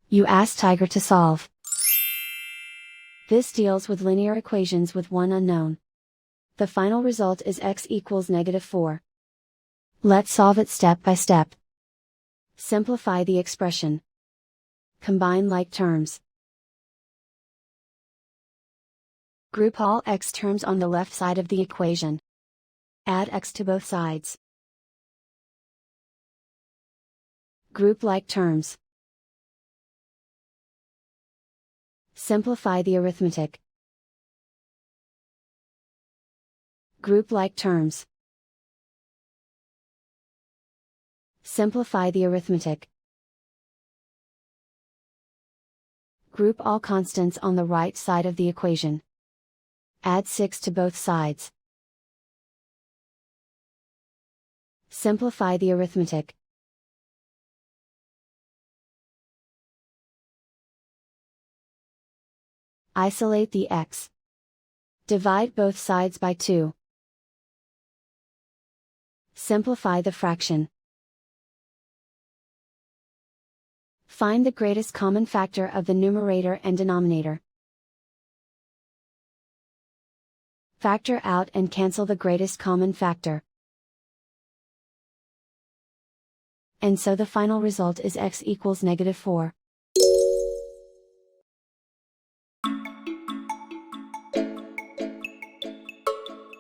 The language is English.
You ask Tiger to solve. This deals with linear equations with one unknown. The final result is x equals -4. Let's solve it step by step. Simplify the expression. Combine like terms. Group all x terms on the left side of the equation. Add x to both sides. Group like terms. Simplify the arithmetic. Group like terms. Simplify the arithmetic. Group all constants on the right side of the equation. Add 6 to both sides. Simplify the arithmetic. Isolate the x. Divide both sides by 2. Simplify the fraction. Find the greatest common factor of the numerator and denominator. Factor out and cancel the greatest common factor. And so the final result is x equals -4.